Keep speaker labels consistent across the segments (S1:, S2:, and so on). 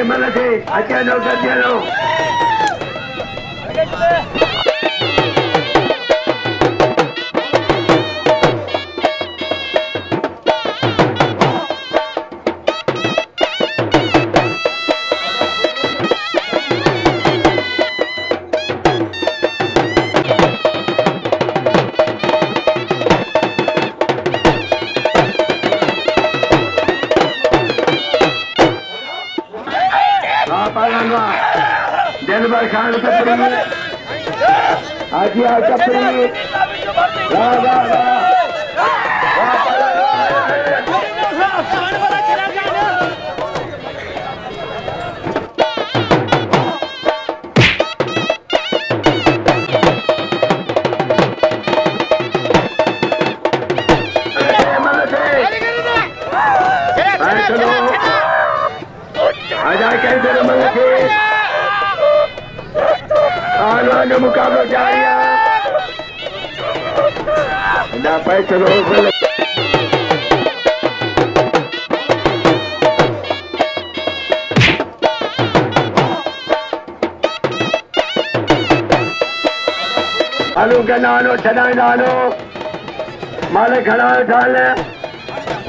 S1: मन खे अचनो गॾियणो दिलबर खान कपड़ी आजिया कपड़ी वाह वाह आजा कैसे मन के आना मुकाबला जारी ना पैसे आलू के नानो छदाई नानो माले खड़ा ठाल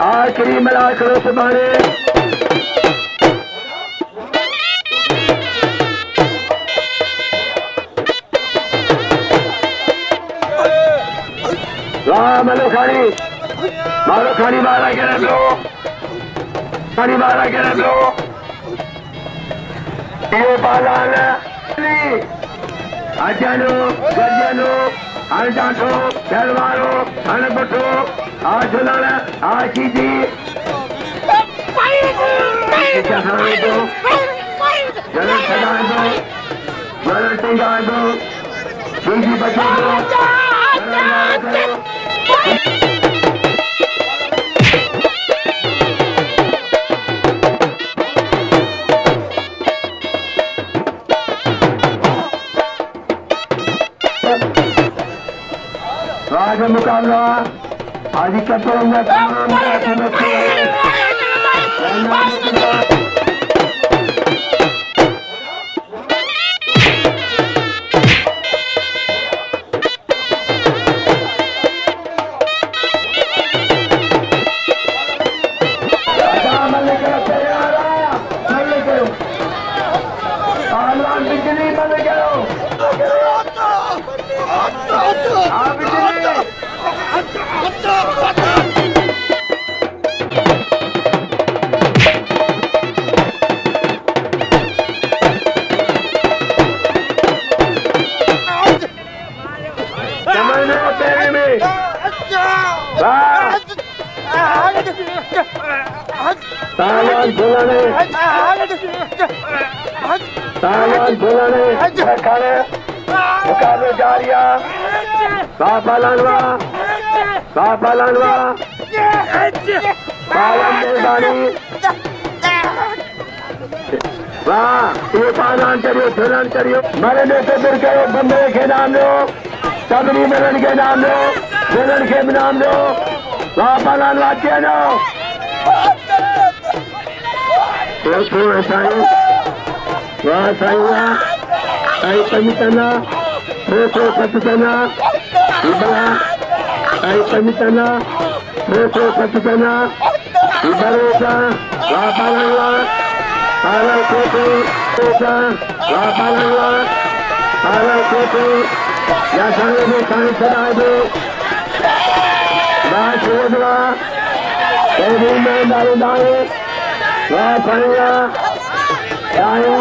S1: आखिरी मिला करो सुबाने मारो खानी मारा के रख लो खानी मारा के रख लो ये बालान अचनो गजनो हर जाठो चलवारो हर बठो आज झुलण आज चीजी चढ़ाए दो जलन छड़ाए दो मरण टिंगाए दो चीजी बचा दो आज मुकाबला आज कतों में मुकाबले जारिया बाबा लानवा मेहरबानी वाह ये पालान करियो फिलन करियो मरने से फिर करो बंदे के नाम लो सबरी मिलन के नाम लो मिलन के नाम लो बाबा लानवा के नो वाह साईं वाह आई पमितना प्रेसो सततना इबला आई पमितना प्रेसो सततना इबरोसा वापालवा आला कोतो कोसा वापालवा आला कोतो या सारे में सारे चढ़ाए दो वाह छोड़वा कोई में दारू दाए वाह साईं आए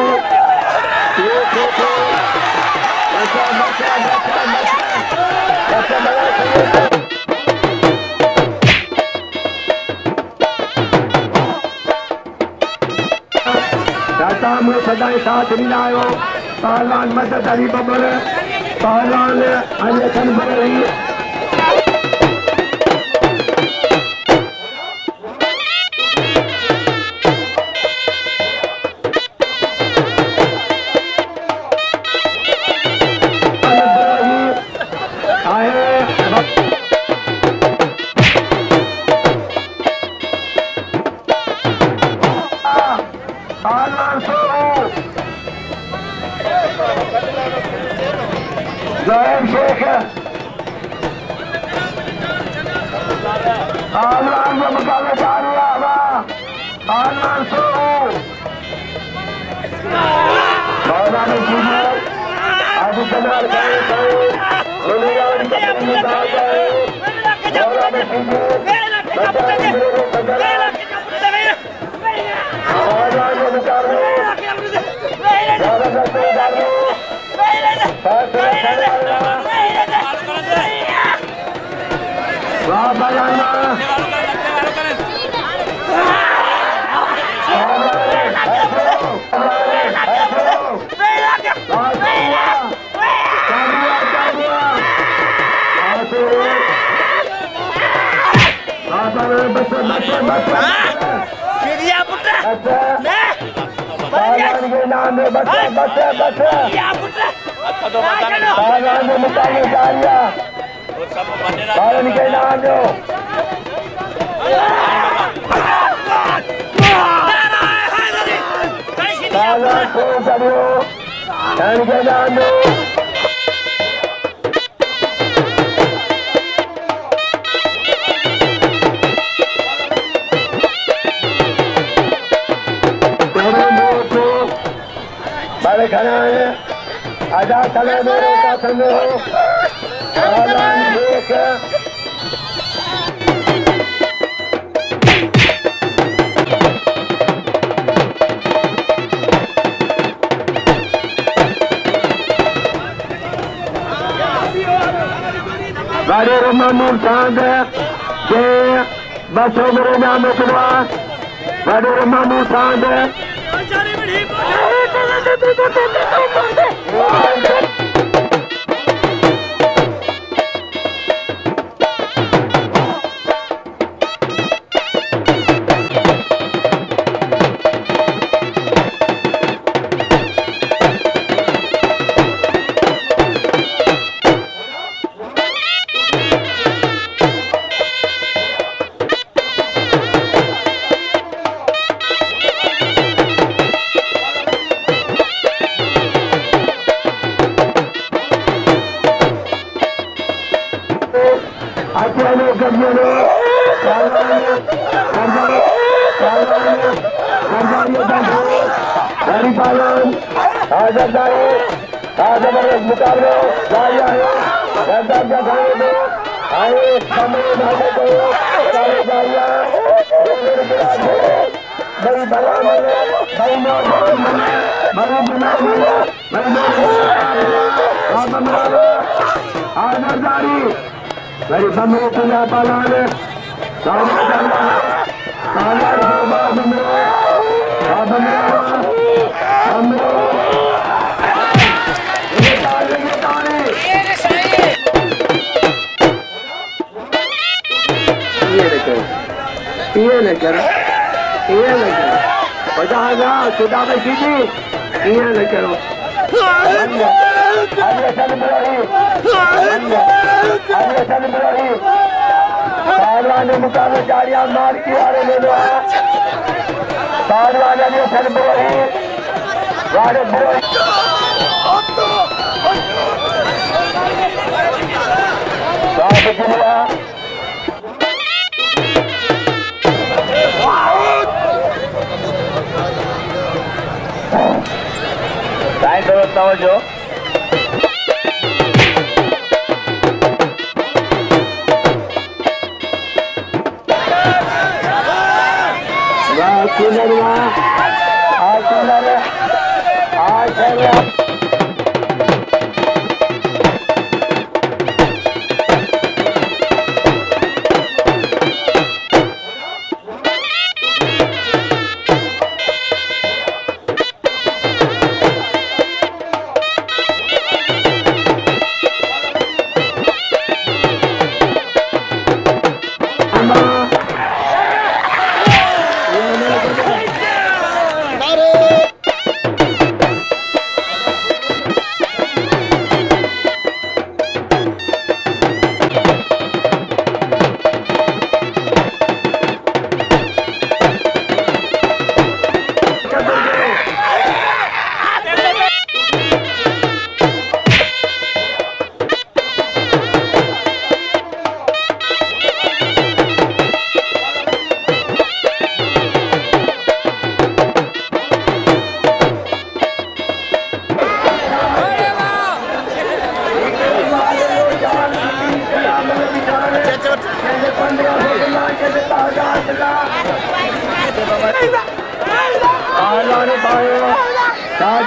S1: में सदाई साथ मिलायो पहलवान मदद अली बबर पहलवान अजय बरही पहलवान सोहू जोहेब शेख पहलवान का मुकाबला जारी है। पहलवान सोहू मौलाना जीवन आदि कनाल गए नाम में बस मुकाबले जारिया के नाम जो के नाम जो बड़े खाना है आजा चले मेरे का संग हो देख बड़े रमानूर चांद के बसों मेरे नाम सुनवा बड़े रमानूर चांद मुकाबले मेरी बम्बई पंजा पालान ये नहीं करो बजा खुदा में कीजिए ये नहीं करो पहलवान ने मुकाबले जारिया मार की हारे ले लो पहलवान ने सन बुराई वारे बुराई टाइम व्यवस्था हो जो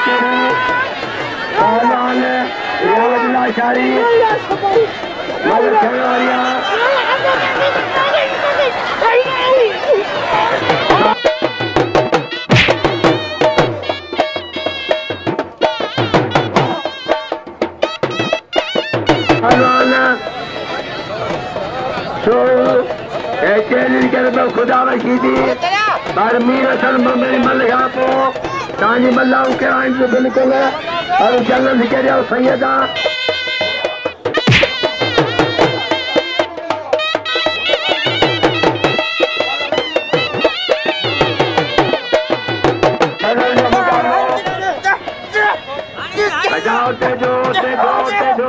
S1: पत्तेरी पहलवान रियावतुल्लाह शारी मगर खिलाड़ियां चैलेंज करे तो खुदा वशीदी पर मीर असल मेरी मल्लिका को ताजी मल्लाओं के आइन से बिल्कुल और चैलेंज करे सैयदा बजाओ तेजो तेजो तेजो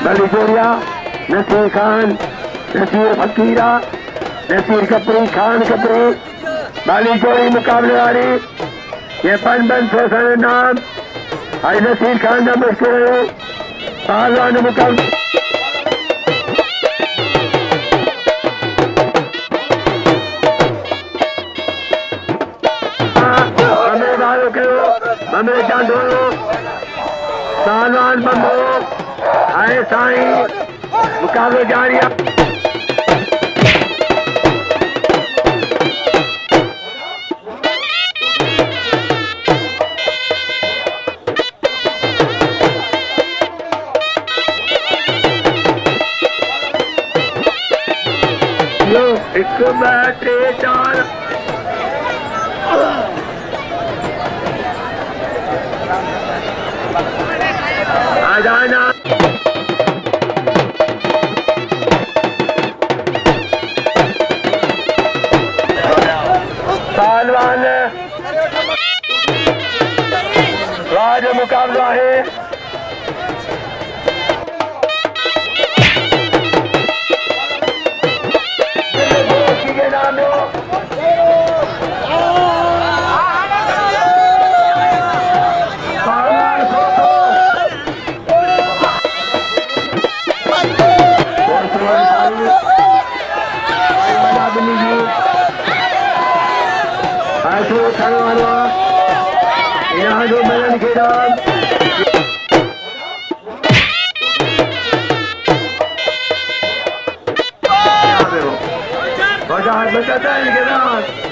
S1: बली जोरिया नसीर खान नसीर फकीरा नसीर कपरी खान कपरी बाली जोड़ी मुकाबले वाली ये पनबन सोसन नाम आई नसीर खान ना मुश्किल पहलवान मुकाबले हमें बालों के हमें चांदो पहलवान बंदो आए साईं मुकाबले जारी एक बैठे चार आ जाना पहलवान राज मुकाबला है के नाम यहाँ जो मिलन के नाम बाजार बचाता है इनके नाम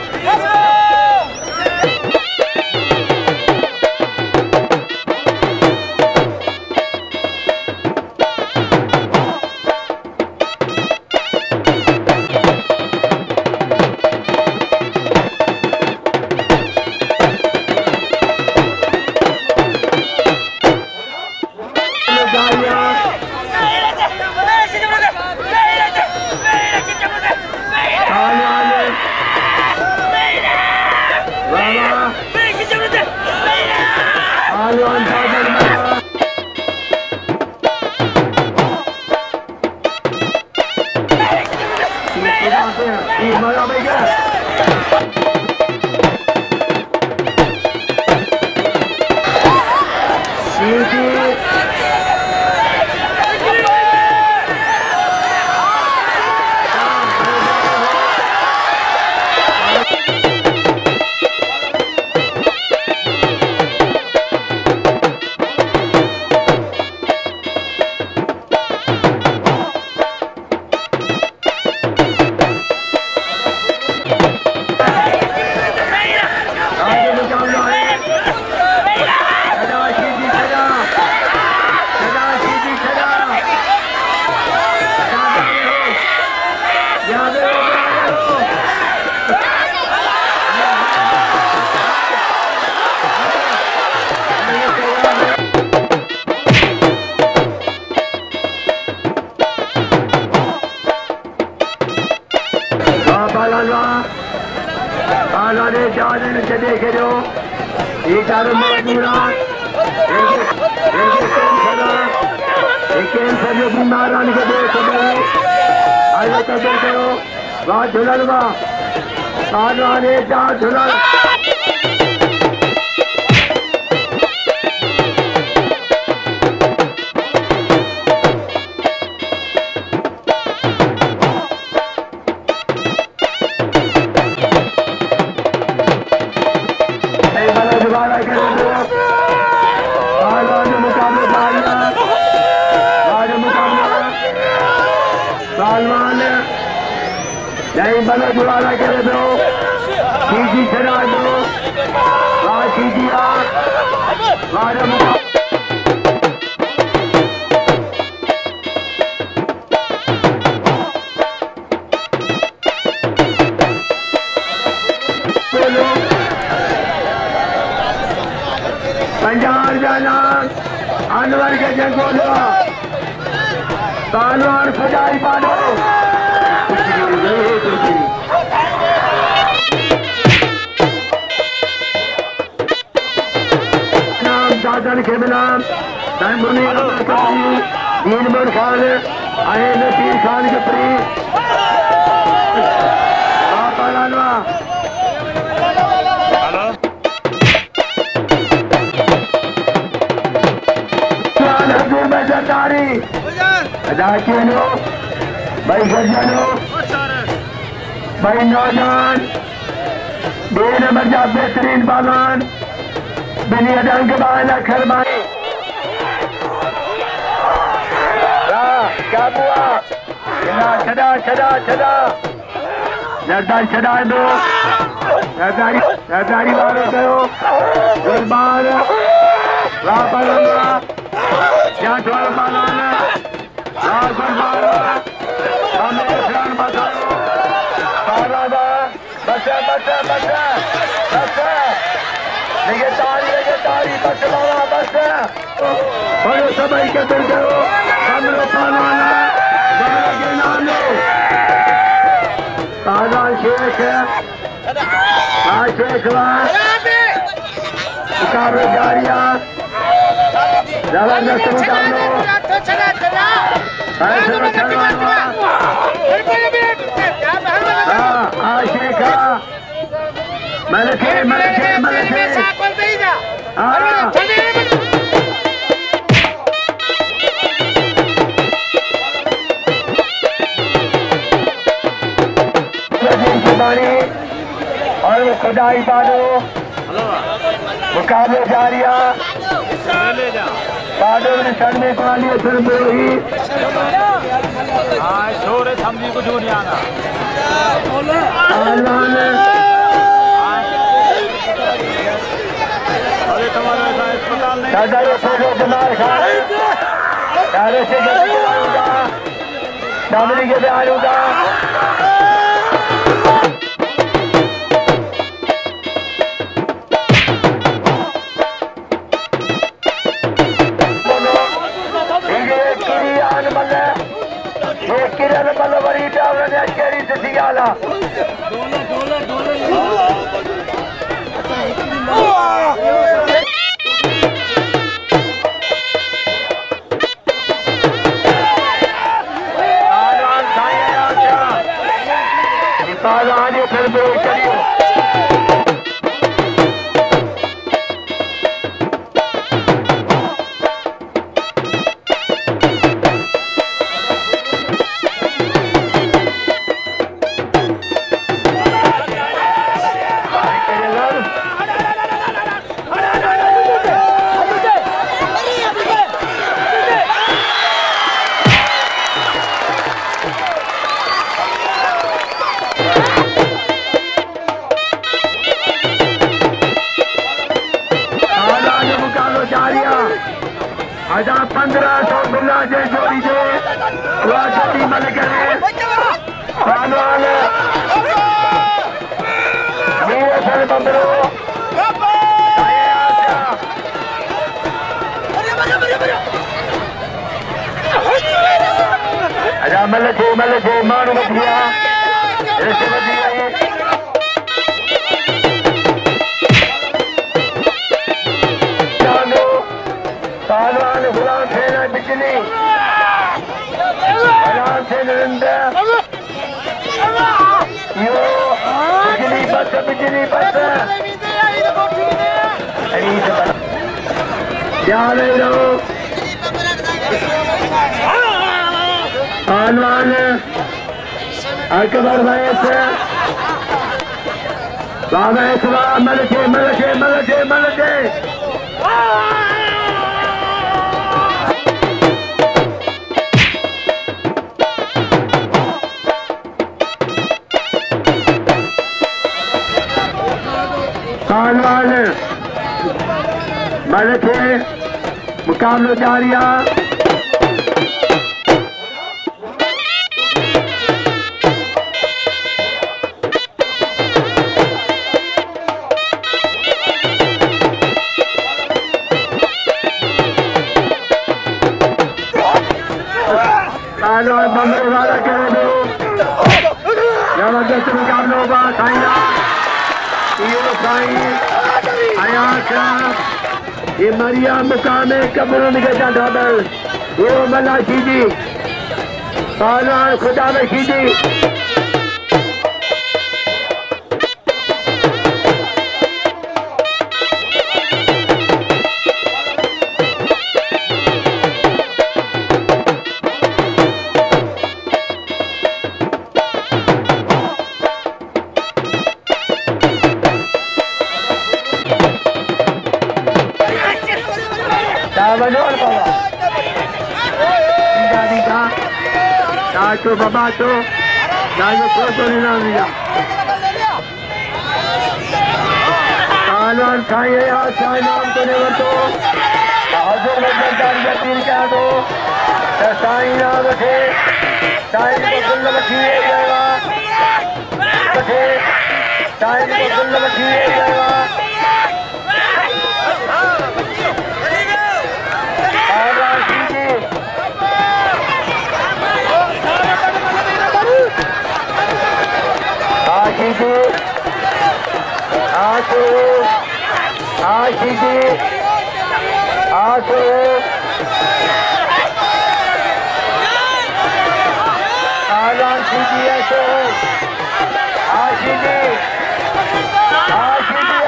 S1: दोबारा करे दो सीधी चढ़ा दो वहाँ सीधी पंजाब जाना अनवर के जंगों पहलवान खुदाई पालो नाम दादन के नाम दीनमर खान आए नसीर खान के प्री पहलवानवा हजूर में सरदारी अदाकियों भाई सज्जनों भाई नौजवान बेनमर जा बेहतरीन बागान बिनी अदंग बाना खरमाई क्या हुआ छड़ा छड़ा छड़ा सरदार छड़ा दो सरदारी वाले करो गुरबान वापस क्या थोड़ा बालाना और गुरबान हमें इस्लाम बताओ सारा बच्चा बच्चा बच्चा बच्चा लेके तारी बच्चा बाबा बच्चा और सभी के दिल करो हमरो पालाना बड़ा के नाम लो ताजा शेख शेख काबे जारिया जबरदस्त उतारो आशिका मलके मलके मलके और वो खुदाई बादो मुकाबले जारिया बादल ने चढ़ने को आनी फिर ही
S2: शोर है समझी को जो नहीं आना अरे तुम्हारा ऐसा अस्पताल नहीं
S1: दादा ये फोटो जमाल खान सारे से आऊंगा सामने के भी आऊंगा किरण मलवरी डावल ने केरी सिटी आला आलान साईं आशा निपाला ने फिर बोल करियो आजा 1500 बिल्ला जे जोड़ी जे वाजती मल करे पहलवान ये सर बंदरो आजा मल जे मानो मतिया ऐसे बदिया पहलवान गुलाम सेना बिजली गुलाम से नरिंदर यो बिजली बस ध्यान रहो पहलवान अकबर वैस बाबा मलके मलके मलके मलके पहलवान मलिक मुकाबलो जारी आहे। पहलवान बंदो वाला करे दो जबरदस्त मुकाबलो बा साईं ये साईं आया ये मरिया मुकामे कबरून के ढाबल ये मल्ला शीजी पहलवान खुदा में शीजी तो बाबा तो नाजो को नहीं नाम लिया पहलवान खाइए यार चाहे नाम तो नहीं बतो हजूर वजनदार या पीर क्या दो साईं नाम रखे साईं को गुल बखिए जाएगा रखे साईं को गुल बखिए जाएगा आशीषी आशो आलान शीजी ऐसो आशीषी आशीषी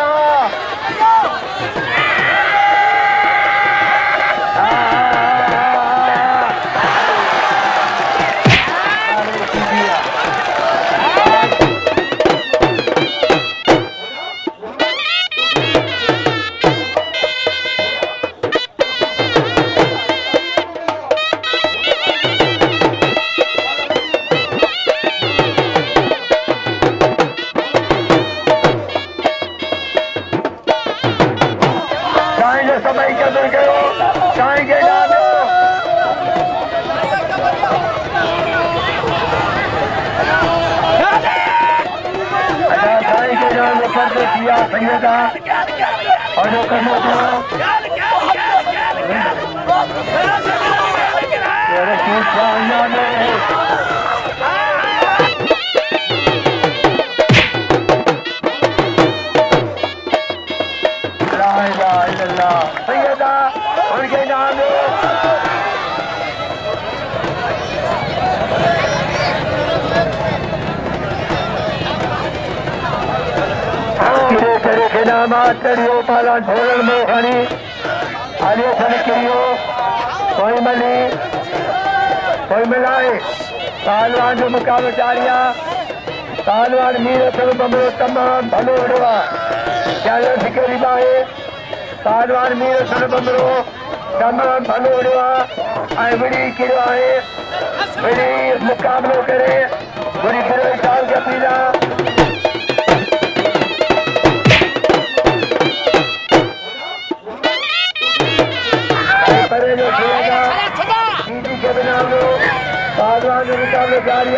S1: किया सैयदा और जो करना था सैयदा उनके नाम नामात करियो पाला ढोलन में खड़ी आलियो खन करियो कोई मली कोई मिलाए पहलवान जो मुकाबला जारिया पहलवान मीर सब बमरो तमाम भलो उड़वा क्या फिक्री बाए पहलवान मीर सब बमरो तमाम भलो उड़वा आई बड़ी किरवाए बड़ी मुकाबलो करे बड़ी फिर साल का पीला के बिना पहलवान जो मुकाबले जारी